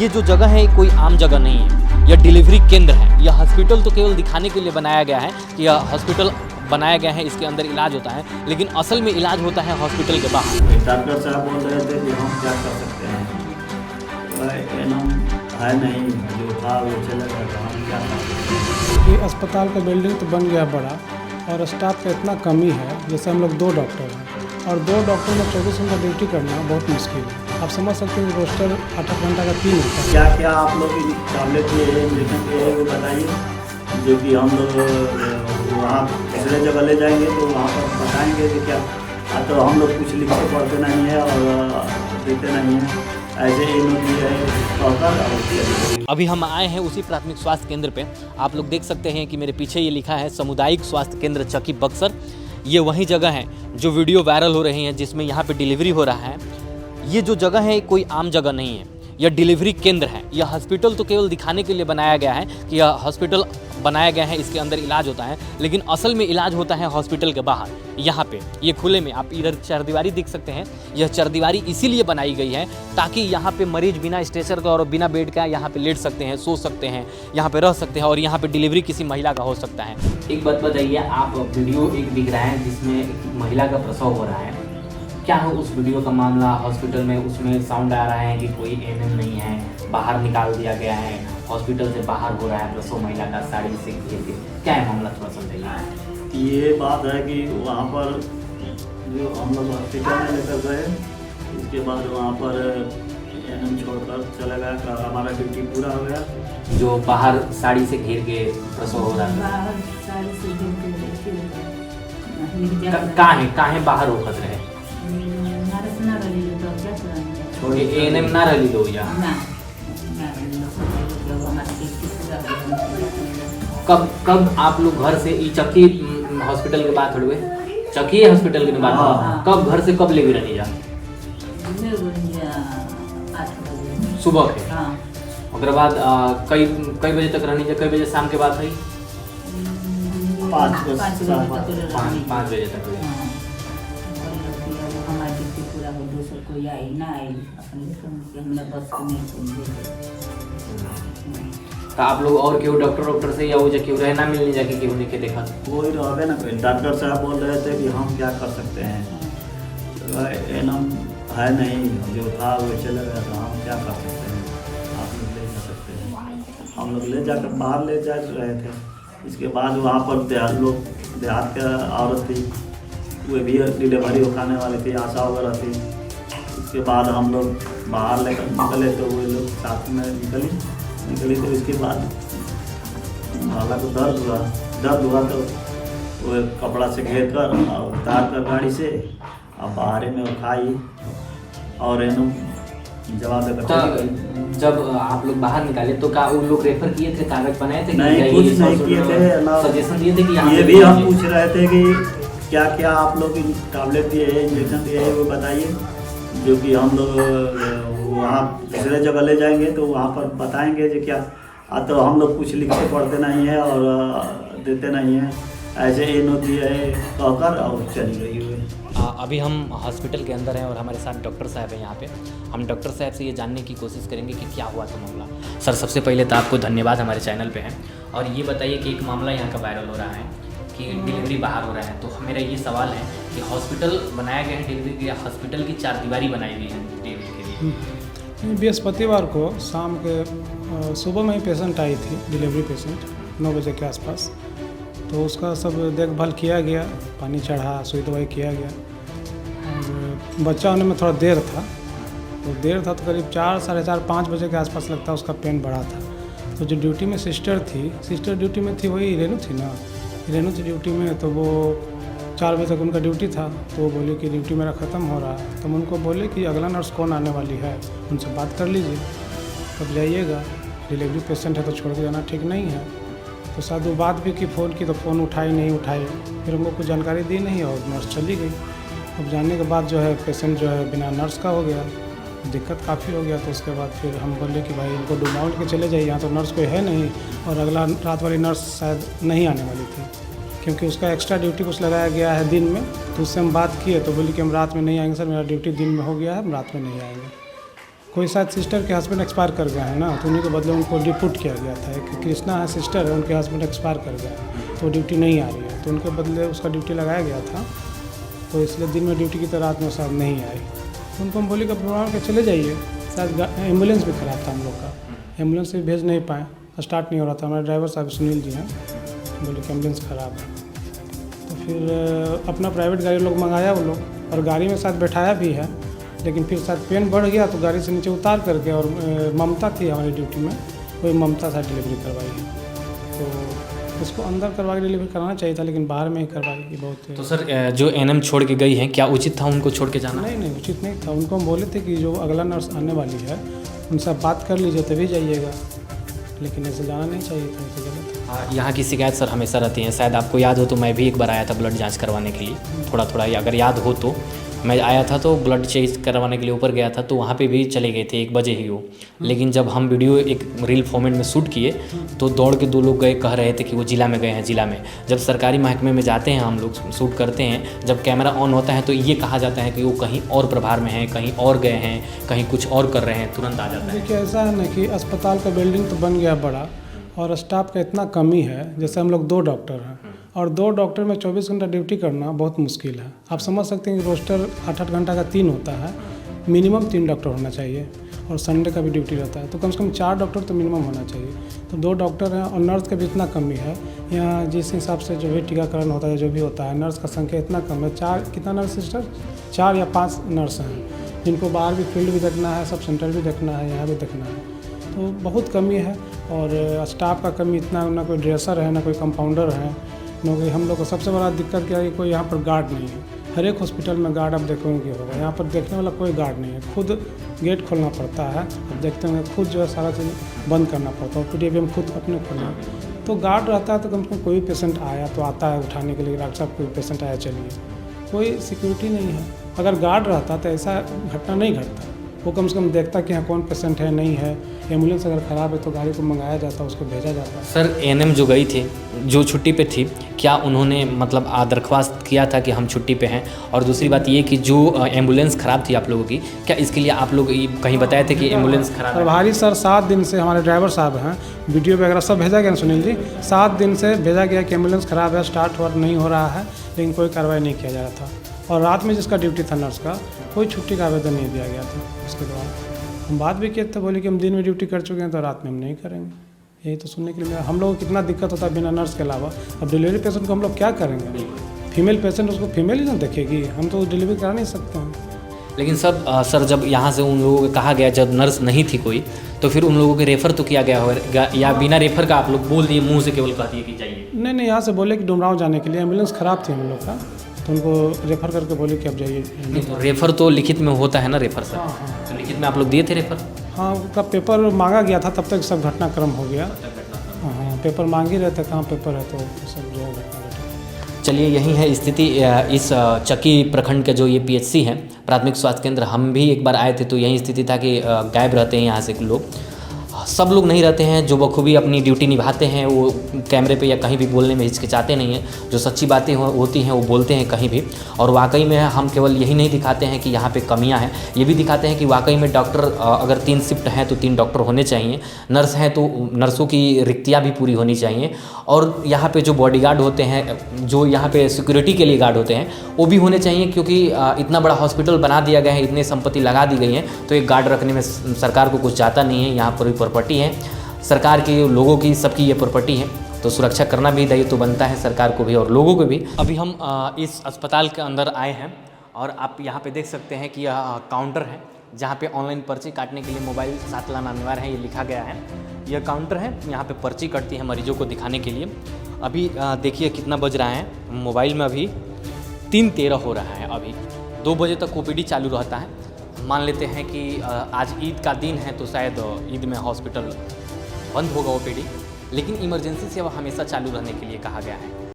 ये जो जगह है कोई आम जगह नहीं है, यह डिलीवरी केंद्र है। यह हॉस्पिटल तो केवल दिखाने के लिए बनाया गया है कि यह हॉस्पिटल बनाया गया है, इसके अंदर इलाज होता है, लेकिन असल में इलाज होता है हॉस्पिटल के बाहर। डॉक्टर साहब बोल रहे थे कि हम क्या कर सकते हैं, है नहीं, जो था वो चला गया, तो हम क्या कर सकते हैं। ये अस्पताल का बिल्डिंग तो बन गया बड़ा और स्टाफ का इतना कमी है। जैसे हम लोग 2 डॉक्टर हैं और 2 डॉक्टर में 24 घंटा ड्यूटी करना बहुत मुश्किल है। आप समझ सकते हैं रोस्टर 8 घंटा का 3 होता है। क्या क्या आप लोग टैबलेट लिए हैं, इंजेक्शन लिए हैं, वो बताइए, जो कि हम लोग वहाँ दूसरे जगह ले जाएंगे तो वहाँ पर बताएंगे कि क्या। तो हम लोग कुछ लिखते पढ़ते नहीं है और देते नहीं है, ऐसे ही है। अभी हम आए हैं उसी प्राथमिक स्वास्थ्य केंद्र पे। आप लोग देख सकते हैं कि मेरे पीछे ये लिखा है सामुदायिक स्वास्थ्य केंद्र चकी बक्सर। ये वही जगह है जो वीडियो वायरल हो रही है, जिसमें यहाँ पे डिलीवरी हो रहा है। ये जो जगह है कोई आम जगह नहीं है, यह डिलीवरी केंद्र है। यह हॉस्पिटल तो केवल दिखाने के लिए बनाया गया है कि यह हॉस्पिटल बनाया गया है, इसके अंदर इलाज होता है, लेकिन असल में इलाज होता है हॉस्पिटल के बाहर। यहाँ पे ये खुले में आप इधर चरदीवारी देख सकते हैं। यह चरदीवारी इसीलिए बनाई गई है ताकि यहाँ पे मरीज बिना स्ट्रेचर का और बिना बेड का यहाँ पे लेट सकते हैं, सो सकते हैं, यहाँ पे रह सकते हैं और यहाँ पे डिलीवरी किसी महिला का हो सकता है। एक बात बताइए, आप वीडियो एक दिख रहा है जिसमें एक महिला का प्रसव हो रहा है, क्या है उस वीडियो का मामला? हॉस्पिटल में उसमें साउंड आ रहा है कि कोई एएनएम नहीं है, बाहर निकाल दिया गया है, हॉस्पिटल से बाहर हो रहा है प्रसव महिला का साड़ी से घेर के, क्या है मामला, थोड़ा समझाइए। ये बात है कि वहाँ पर जो हम लोग हॉस्पिटल में लेकर गए, इसके बाद वहाँ पर एएनएम छोड़कर चला गया, हमारा ड्यूटी पूरा हो गया। जो बाहर साड़ी से घेर के प्रसव हो रहा है, काहे बाहर होकर रहे छोड़िए, एएनएम ना रही दो या कब आप लोग घर से चक्की हॉस्पिटल के बात हुए, चक्की हॉस्पिटल के बात, कब घर से कब ले रहनी जा सुबह के, उसके बाद कई बजे तक रहनी जा, कई बजे शाम के बाद है 5 बजे तक। कोई आई ना आई अपने बस को नहीं। तो आप लोग और क्यों डॉक्टर से या वो जो क्यों रहना मिलने जाके क्यों नहीं के देखा? वही रहे ना, डॉक्टर साहब बोल रहे थे कि हम क्या कर सकते हैं, एएनएम है नहीं, जो था वो चला गया, तो हम क्या कर सकते हैं, आप लोग ले जा सकते हैं। हम लोग ले जाकर बाहर ले जा रहे थे। इसके बाद वहाँ पर देहात का औरत थी, वो भी डिलीवरी खाने वाली थी, आशा वगैरह थी। उसके बाद हम लोग बाहर लेकर निकले तो वो लोग साथ में निकली तो इसके बाद माला को दर्द हुआ तो वो कपड़ा से घेर कर और उतार कर गाड़ी से अब बाहर में उठाई और जवाब देकर। जब आप लोग बाहर निकाले तो क्या वो लोग रेफर किए थे, कागज बनाए थे? नहीं, कुछ नहीं किए थे। सजेशन दिए थे कि ये भी हम पूछ रहे थे कि क्या क्या आप लोग टैबलेट दिए हैं, इंजेक्शन दिए हैं, वो बताइए, जो कि हम लोग वहाँ दूसरे जगह ले जाएंगे तो वहाँ पर बताएंगे जो क्या। तो हम लोग कुछ लिखते पढ़ते नहीं है और देते नहीं है, ऐसे ही नोती है कहकर और चली गई हुई। अभी हम हॉस्पिटल के अंदर हैं और हमारे साथ डॉक्टर साहब हैं यहाँ पे। हम डॉक्टर साहब से ये जानने की कोशिश करेंगे कि क्या हुआ था मामला। सर, सबसे पहले तो आपको धन्यवाद हमारे चैनल पे हैं, और ये बताइए कि एक मामला यहाँ का वायरल हो रहा है कि डिलीवरी बाहर हो रहा है, तो मेरा ये सवाल है कि हॉस्पिटल बनाया गया है डिलीवरी के, हॉस्पिटल की चारदीवारी बनाई गई है डिलीवरी के लिए? बृहस्पतिवार को शाम के सुबह में ही पेशेंट आई थी, डिलीवरी पेशेंट 9 बजे के आसपास। तो उसका सब देखभाल किया गया, पानी चढ़ा, सुई दवाई किया गया। और बच्चा होने में थोड़ा देर था, तो करीब 4, साढ़े 4, 5 बजे के आसपास लगता है उसका पेन बढ़ा था। तो जो ड्यूटी में सिस्टर ड्यूटी में थी, वही रेनू थी ना, रेनू थी ड्यूटी में। तो वो 4 बजे तक उनका ड्यूटी था, तो वो बोले कि ड्यूटी मेरा ख़त्म हो रहा है। तो हम उनको बोले कि अगला नर्स कौन आने वाली है, उनसे बात कर लीजिए, तब जाइएगा, डिलीवरी पेशेंट है तो छोड़ के जाना ठीक नहीं है। तो शायद वो बात भी की, फ़ोन की तो फ़ोन नहीं उठाई, फिर हमको कुछ जानकारी दी नहीं और नर्स चली गई। अब जाने के बाद जो है पेशेंट जो है बिना नर्स का हो गया, दिक्कत काफ़ी हो गया। तो उसके बाद फिर हम बोले कि भाई इनको डुमाउंट के चले जाइए, यहाँ तो नर्स कोई है नहीं, और अगला रात वाली नर्स शायद नहीं आने वाली थी, क्योंकि उसका एक्स्ट्रा ड्यूटी कुछ लगाया गया है दिन में। तो उससे हम बात किए तो बोली कि हम रात में नहीं आएंगे सर, मेरा ड्यूटी दिन में हो गया है, हम रात में नहीं आएंगे। कोई शायद सिस्टर के हस्बैंड एक्सपायर कर गए हैं ना, तो उन्हीं के बदले उनको डिप्यूट किया गया था। एक कृष्णा है सिस्टर है, उनके हस्बैंड एक्सपायर कर गए हैं, तो ड्यूटी नहीं आ रही है, तो उनके बदले उसका ड्यूटी लगाया गया था। तो इसलिए दिन में ड्यूटी की तो रात में शायद नहीं आई। तो उनको हम बोले कि प्रोग्राम के चले जाइए। शायद एम्बुलेंस भी ख़राब था हम लोग का, एम्बुलेंस भी भेज नहीं पाए, स्टार्ट नहीं हो रहा था। हमारे ड्राइवर साहब सुनील जी हैं, बोले कि एम्बुलेंस ख़राब है। तो फिर अपना प्राइवेट गाड़ी लोग मंगाया वो लोग, और गाड़ी में साथ बैठाया भी है, लेकिन फिर शायद पेन बढ़ गया तो गाड़ी से नीचे उतार करके, और ममता थी हमारी ड्यूटी में, कोई ममता साथ डिलीवरी करवाई है। तो उसको अंदर करवा के डिलीवरी कराना चाहिए था, लेकिन बाहर में ही करवाई कि बहुत। तो सर जो एनएम छोड़ के गई हैं, क्या उचित था उनको छोड़ के जाना? नहीं, उचित नहीं था। उनको हम बोले थे कि जो अगला नर्स आने वाली है उनसे बात कर लीजिए तभी जाइएगा, लेकिन ऐसे जाना नहीं चाहिए था, ऐसे गलत है। हाँ, यहाँ की शिकायत सर हमेशा रहती है। शायद आपको याद हो तो मैं भी एक बार आया था ब्लड जांच करवाने के लिए, थोड़ा अगर याद हो तो मैं आया था, तो ब्लड चेक करवाने के लिए ऊपर गया था, तो वहाँ पे भी चले गए थे 1 बजे ही वो। लेकिन जब हम वीडियो एक रील फॉर्मेट में शूट किए तो दौड़ के 2 लोग गए, कह रहे थे कि वो जिला में गए हैं, जिला में। जब सरकारी महकमे में जाते हैं हम लोग, शूट करते हैं, जब कैमरा ऑन होता है तो ये कहा जाता है कि वो कहीं और प्रभार में हैं, कहीं और गए हैं, कहीं कुछ और कर रहे हैं, तुरंत आ जाता है। देखिए ऐसा है ना कि अस्पताल का बिल्डिंग तो बन गया बड़ा, और स्टाफ का इतना कमी है। जैसे हम लोग 2 डॉक्टर हैं, और 2 डॉक्टर में 24 घंटा ड्यूटी करना बहुत मुश्किल है। आप समझ सकते हैं कि रोस्टर 8-8 घंटा का 3 होता है, मिनिमम 3 डॉक्टर होना चाहिए, और संडे का भी ड्यूटी रहता है, तो कम से कम 4 डॉक्टर तो मिनिमम होना चाहिए। तो 2 डॉक्टर हैं, और नर्स का भी इतना कमी है। यहाँ जिस हिसाब से जो भी टीकाकरण होता है, जो भी होता है, नर्स का संख्या इतना कम है। 4 कितना नर्स सिस्टर 4 या 5 नर्स हैं, जिनको बाहर भी फील्ड भी देखना है, सब सेंटर भी देखना है, यहाँ भी देखना है, तो बहुत कमी है। और स्टाफ का कमी इतना, ना कोई ड्रेसर है, ना कोई कंपाउंडर है, ना कोई। हम लोग को सबसे बड़ा दिक्कत क्या है कि कोई यहाँ पर गार्ड नहीं है। हर एक हॉस्पिटल में गार्ड आप देखोगे कि होगा, यहाँ पर देखने वाला कोई गार्ड नहीं है। खुद गेट खोलना पड़ता है, अब देखते हैं खुद जो है सारा चीज़ बंद करना पड़ता है, और PDVM खुद अपने खोलना। तो गार्ड रहता है तो कम से कम कोई पेशेंट आया तो आता है उठाने के लिए, डॉक्टर साहब कोई पेशेंट आया चलिए, कोई सिक्योरिटी नहीं है। अगर गार्ड रहता तो ऐसा घटना नहीं घटता। वो कम से कम देखता कि हाँ कौन पेशेंट है, नहीं है। एम्बुलेंस अगर ख़राब है तो गाड़ी को मंगाया जाता, उसको भेजा जाता। सर एएनएम जो गई थी, जो छुट्टी पे थी, क्या उन्होंने मतलब दरख्वास्त किया था कि हम छुट्टी पे हैं? और दूसरी बात ये कि जो एम्बुलेंस ख़राब थी आप लोगों की, क्या इसके लिए आप लोग कहीं बताए थे कि एम्बुलेंस ख़राब है? प्रभारी सर 7 दिन से, हमारे ड्राइवर साहब हैं, वीडियो वगैरह सब भेजा गया ना सुनील जी, 7 दिन से भेजा गया कि एम्बुलेंस ख़राब है, स्टार्ट वर्क नहीं हो रहा है, लेकिन कोई कार्रवाई नहीं किया जा रहा था। और रात में जिसका ड्यूटी था नर्स का, कोई छुट्टी का आवेदन नहीं दिया गया था। उसके बाद हम बात भी किए थे, बोले कि हम दिन में ड्यूटी कर चुके हैं तो रात में हम नहीं करेंगे। यही तो सुनने के लिए हम लोगों को कितना दिक्कत होता है बिना नर्स के अलावा। अब डिलीवरी पेशेंट को हम लोग क्या करेंगे? फीमेल पेशेंट उसको फीमेल ही ना देखेगी, हम तो डिलीवरी करा नहीं सकते हैं। लेकिन सर जब यहाँ से उन लोगों को कहा गया, जब नर्स नहीं थी कोई, तो फिर उन लोगों के रेफ़र तो किया गया होगा, या बिना रेफ़र का आप लोग बोल दिए, मुँह से केवल कह दिए कि जाइए? नहीं, यहाँ से बोले कि डुमराव जाने के लिए, एम्बुलेंस ख़राब थी हम लोग का, तो उनको रेफ़र करके बोले कि अब जाइए। नहीं, तो रेफ़र तो लिखित में होता है ना रेफ़र सर? तो लिखित में आप लोग दिए थे रेफ़र? हाँ, उसका पेपर मांगा गया था, तब तक सब घटनाक्रम हो गया। हाँ, पेपर मांग ही रहे थे, कहाँ पेपर है, तो सब जो है घटना घटा। चलिए, यही है स्थिति इस चक्की प्रखंड के जो ये PHC है, प्राथमिक स्वास्थ्य केंद्र। हम भी एक बार आए थे तो यही स्थिति था कि गायब रहते हैं यहाँ से लोग। सब लोग नहीं रहते हैं जो बखूबी अपनी ड्यूटी निभाते हैं, वो कैमरे पे या कहीं भी बोलने में हिचकिचाते नहीं हैं। जो सच्ची बातें होती हैं वो बोलते हैं कहीं भी। और वाकई में हम केवल यही नहीं दिखाते हैं कि यहाँ पे कमियां हैं, ये भी दिखाते हैं कि वाकई में डॉक्टर अगर 3 शिफ्ट हैं तो 3 डॉक्टर होने चाहिए, नर्स हैं तो नर्सों की रिक्तियाँ भी पूरी होनी चाहिए, और यहाँ पे जो बॉडीगार्ड होते हैं, जो यहाँ पे सिक्योरिटी के लिए गार्ड होते हैं, वो भी होने चाहिए। क्योंकि इतना बड़ा हॉस्पिटल बना दिया गया है, इतने संपत्ति लगा दी गई है, तो एक गार्ड रखने में सरकार को कुछ जाता नहीं है। यहाँ पर प्रॉपर्टी है सरकार की, लोगों की, सबकी ये प्रॉपर्टी है, तो सुरक्षा करना भी दायित्व तो बनता है सरकार को भी और लोगों को भी। अभी हम इस अस्पताल के अंदर आए हैं, और आप यहाँ पे देख सकते हैं कि यह काउंटर है जहाँ पे ऑनलाइन पर्ची काटने के लिए मोबाइल साथ लाना अनिवार्य है, ये लिखा गया है। यह काउंटर है, यहाँ पे पर्ची कटती है मरीजों को दिखाने के लिए। अभी देखिए कितना बज रहा है, मोबाइल में अभी 3:13 हो रहा है। अभी 2 बजे तक OPD चालू रहता है। मान लेते हैं कि आज ईद का दिन है तो शायद ईद में हॉस्पिटल बंद होगा OPD, लेकिन इमरजेंसी सेवा हमेशा चालू रहने के लिए कहा गया है।